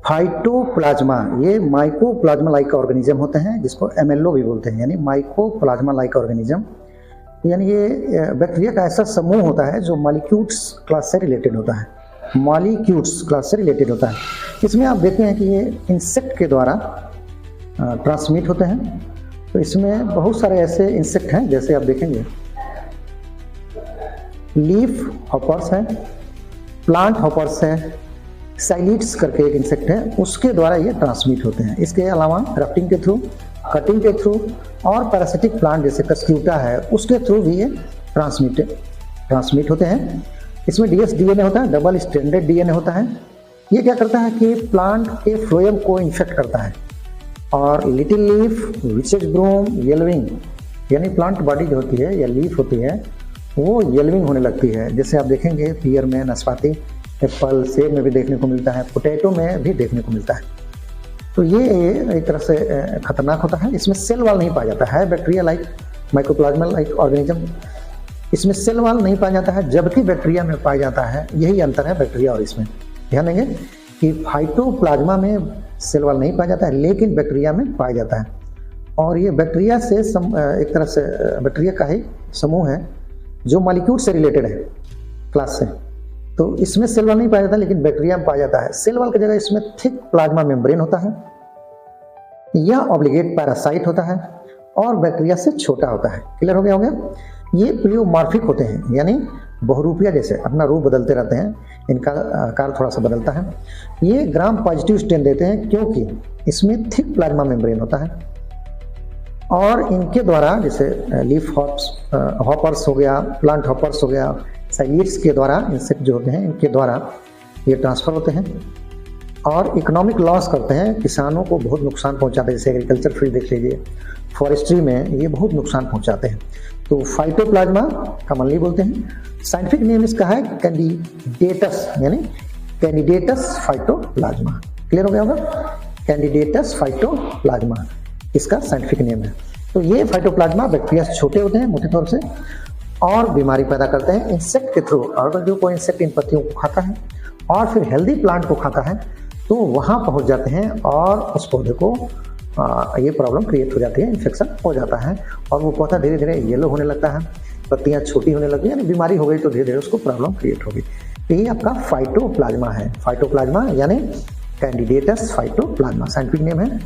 Phytoplasma ये mycoplasma like organism होते हैं, जिसको एमएलओ भी बोलते हैं, यानी माइकोप्लाज्मा लाइक ऑर्गेनिज्म। यानी ये बैक्टीरिया का ऐसा समूह होता है जो मॉलिक्यूल्स क्लास से रिलेटेड होता है, मॉलिक्यूल्स क्लास से रिलेटेड होता है। इसमें आप देखते हैं कि ये इंसेक्ट के द्वारा ट्रांसमिट होते हैं। तो इसमें बहुत सारे ऐसे इंसेक्ट हैं, जैसे आप देखेंगे लीफ हॉपर्स है, प्लांट हॉपर्स है, साइलिड्स करके एक इंसेक्ट है, उसके द्वारा ये ट्रांसमिट होते हैं। इसके अलावा रफ्टिंग के थ्रू, कटिंग के थ्रू और पैरासिटिक प्लांट जैसे कस्क्यूटा है उसके थ्रू भी ये ट्रांसमिट होते हैं। इसमें डीएनए होता है, डबल स्ट्रैंडेड डीएनए होता है। ये क्या करता है कि प्लांट के फ्लोएम को इन्फेक्ट करता है। और लिटिल लीफ, विचेज ब्रूम, येलविंग, यानी प्लांट बॉडी जो होती है या लीफ होती है वो येलविंग होने लगती है। जैसे आप देखेंगे पियर में, नाशपाती, एप्पल, सेब में भी देखने को मिलता है, पोटैटो में भी देखने को मिलता है। तो ये एक तरह से खतरनाक होता है। इसमें सेल वाल नहीं पाया जाता है, bacteria like mycoplasma like organism, इसमें सेल वाल नहीं पाया जाता है, जबकि बैक्टीरिया में पाया जाता है। यही अंतर है बैक्टीरिया और इसमें। ध्यान देंगे कि फाइटोप्लाज्मा में सेल वाल नहीं पाया जाता है, लेकिन बैक्टीरिया में पाया जाता है। और ये बैक्टीरिया से एक तरह से बैक्टीरिया का ही समूह है जो मॉलिक्यूल से रिलेटेड है क्लास से। तो इसमें सेल वाल नहीं पाया जाता, लेकिन बैक्टीरिया में पाया जाता है। सेल वाल की जगह इसमें थिक प्लाज्मा मेम्ब्रेन होता है। यह ऑब्लिगेट पैरासाइट होता है और बैक्टीरिया से छोटा होता है। क्लियर हो गया? ये प्लियोमॉर्फिक होते हैं, यानी बहुरूपिया जैसे अपना रूप बदलते रहते हैं, इनका आकार थोड़ा सा बदलता है। ये ग्राम पॉजिटिव स्ट्रेन देते हैं क्योंकि इसमें थिक प्लाज्मा मेम्ब्रेन होता है। और इनके द्वारा जैसे लीफ हॉपर्स हो गया, प्लांट हॉपर्स हो गया, साइलिड्स के द्वारा इंसेक्ट जो होते हैं इनके द्वारा ये ट्रांसफर होते हैं और इकोनॉमिक लॉस करते हैं। किसानों को बहुत नुकसान पहुंचाते हैं, जैसे एग्रीकल्चर फील्ड देख लीजिए, फॉरेस्ट्री में ये बहुत नुकसान पहुंचाते हैं। तो फाइटोप्लाज्मा कॉमनली बोलते हैं। साइंटिफिक नेम इसका है कैंडिडेटस, यानी कैंडिडेटस फाइटोप्लाज्मा। क्लियर हो गया होगा? कैंडिडेटस फाइटोप्लाज्मा इसका साइंटिफिक नेम है। तो ये फाइटोप्लाज्मा बैक्टीरिया से छोटे होते हैं मोटे तौर से और बीमारी पैदा करते हैं इंसेक्ट के थ्रू। अगर जो कोई इंसेक्ट इन पत्तियों को खाता है और फिर हेल्दी प्लांट को खाता है तो वहाँ पहुँच जाते हैं और उस पौधे को ये प्रॉब्लम क्रिएट हो जाती है, इन्फेक्शन हो जाता है और वो पौधा धीरे धीरे येलो होने लगता है, पत्तियाँ छोटी होने लगती हैं, यानी बीमारी हो गई तो धीरे धीरे उसको प्रॉब्लम क्रिएट होगी। यही आपका फाइटोप्लाज्मा है। फाइटोप्लाज्मा यानी कैंडिडेटस फाइटोप्लाज्मा साइंटिफिक नेम है।